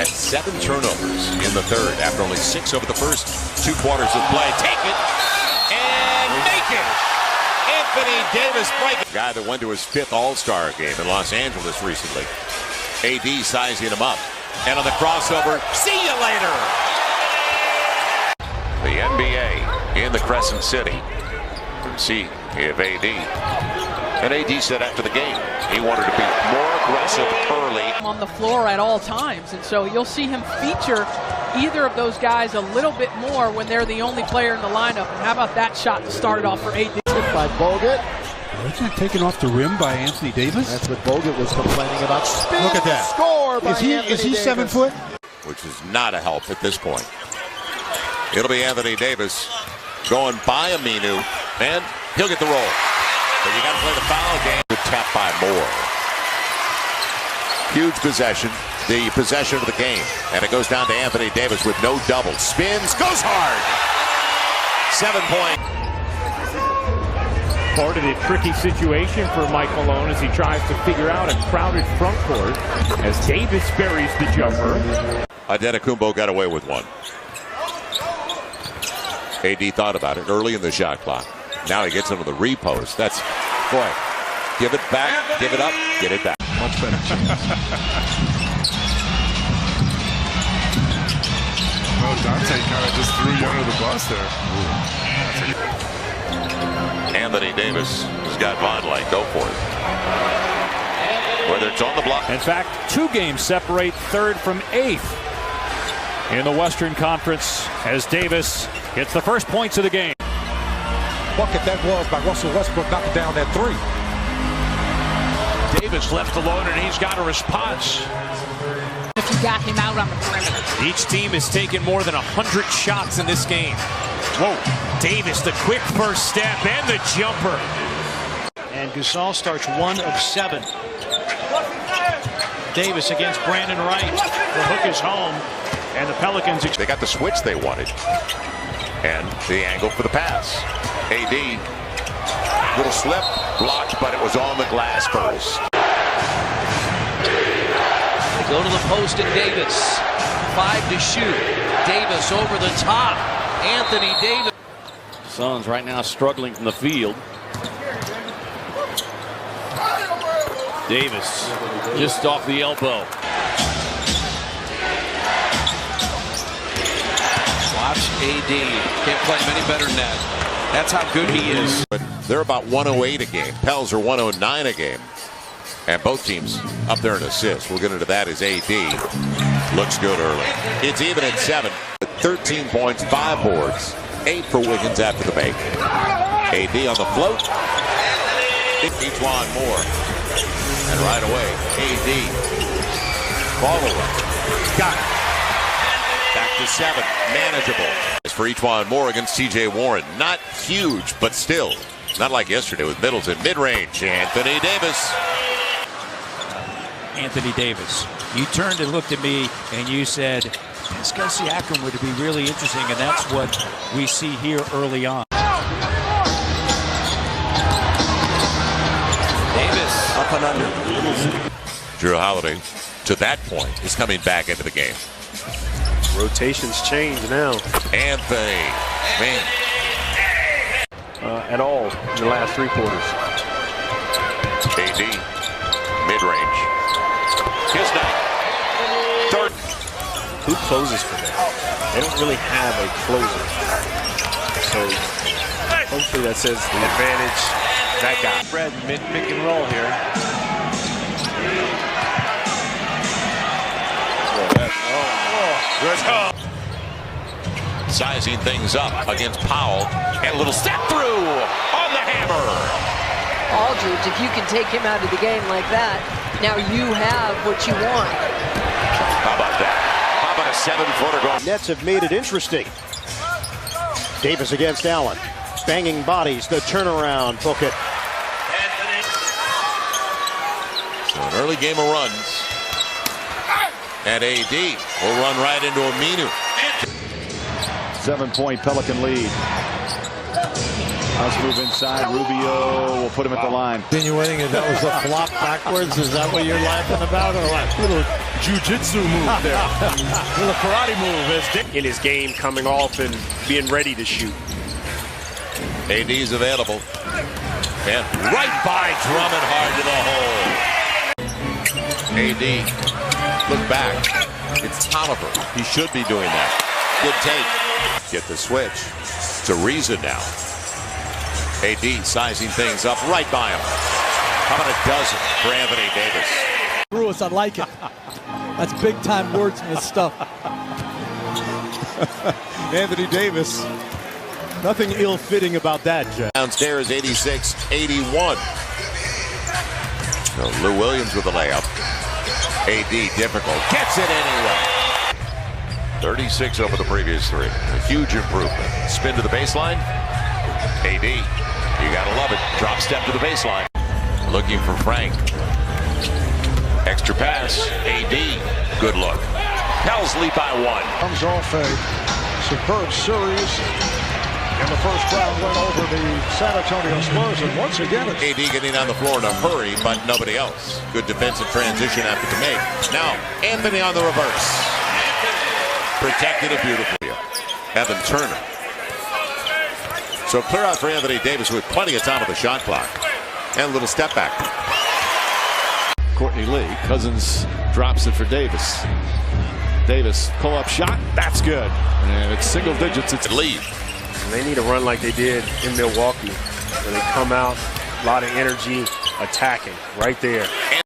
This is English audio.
At 7 turnovers in the third after only 6 over the first 2 quarters of play. Take it and make it. Anthony Davis break. Guy that went to his 5th All-Star game in Los Angeles recently. AD sizing him up. And on the crossover, see you later. The NBA in the Crescent City. See if AD. And AD said after the game he wanted to be more aggressive early. On the floor at all times, and so you'll see him feature either of those guys a little bit more when they're the only player in the lineup. And how about that shot to start it off for AD? By Bogut. Isn't that taken off the rim by Anthony Davis? That's what Bogut was complaining about. Spin, look at that. Score by Anthony Is he Davis. 7 foot? Which is not a help at this point. It'll be Anthony Davis going by Aminu, and he'll get the roll. But you got to play the foul game. Good tap by Moore. Huge possession. The possession of the game. And it goes down to Anthony Davis with no double. Spins, goes hard. 7 point. Part of the tricky situation for Mike Malone as he tries to figure out a crowded front court as Davis buries the jumper. Adetokounmpo got away with one. AD thought about it early in the shot clock. Now he gets into the repost. That's, boy, give it back, give it up, get it back. Much better chance. Well, Dante kind of just threw you under the bus there. Anthony Davis has got Vonleh. Go for it. Whether it's on the block. In fact, 2 games separate 3rd from 8th in the Western Conference as Davis gets the first points of the game. Bucket that was by Russell Westbrook knocking down that 3. Davis left alone and he's got a response. If you got him out on the perimeter. Each team has taken more than 100 shots in this game. Whoa, Davis, the quick first step and the jumper. And Gasol starts 1 of 7. Davis against Brandon Wright. The hook is home, and the Pelicans. They got the switch they wanted. And the angle for the pass. AD, little slip, blocked, but it was on the glass first. They go to the post and Davis. 5 to shoot. Davis over the top. Anthony Davis. Suns right now struggling from the field. Davis just off the elbow. Watch AD. Can't play him any better than that. That's how good he is. But they're about 108 a game. Pels are 109 a game. And both teams up there in assists. We'll get into that as AD looks good early. It's even at 7. 13 points, 5 boards, 8 for Wiggins after the make. AD on the float. Etuan Moore. And right away, AD. Follow-up. Got it. Back to 7. Manageable. As for Etuan Moore against TJ Warren. Not huge, but still. Not like yesterday with Middleton. Mid-range. Anthony Davis. Anthony Davis. You turned and looked at me and you said, Pascal Siakam would be really interesting, and that's what we see here early on. Davis up and under. Drew Holiday, to that point, is coming back into the game. Rotations change now. Anthony, man. At all in the last 3 quarters. AD, mid-range. His night. Third. Who closes for them? They don't really have a closer. So hopefully that says the advantage. That guy. Fred mid-pick and roll here. Sizing things up against Powell. And a little step through on the hammer. Aldridge, if you can take him out of the game like that, now you have what you want. How about that? How about a 7-footer going? Nets have made it interesting. Davis against Allen. Banging bodies, the turnaround, book it. So an early game of runs. And AD will run right into Aminu. 7-point Pelican lead. Let's move inside. Rubio will put him at the line. Insinuating that was a flop backwards. Is that what you're laughing about, or what? jiu-jitsu move there. Little karate move. In his game, coming off and being ready to shoot. AD's available. And right by Drummond, hard to the hole. AD, look back. It's Tolliver. He should be doing that. Good take. Get the switch. It's a reason now. AD sizing things up right by him. How about a dozen for Anthony Davis? Brewis, I like it. That's big time wordsmith stuff. Anthony Davis. Nothing ill-fitting about that, Jeff. Downstairs, 86-81. So Lou Williams with the layup. AD difficult. Gets it anyway. 36 over the previous three. A huge improvement. Spin to the baseline. AD, you gotta love it. Drop step to the baseline. Looking for Frank. Extra pass. AD, good look. Pels lead by one. Comes off a superb series. In the first round, went over the San Antonio Spurs, and once again, AD getting on the floor in a hurry, but nobody else. Good defensive transition after the make. Now, Anthony on the reverse. Protected it beautifully. Evan Turner. So clear out for Anthony Davis with plenty of time on the shot clock. And a little step back. Courtney Lee. Cousins drops it for Davis. Davis, pull-up shot. That's good. And it's single digits. It's lead. They need to run like they did in Milwaukee, where they come out, a lot of energy, attacking right there.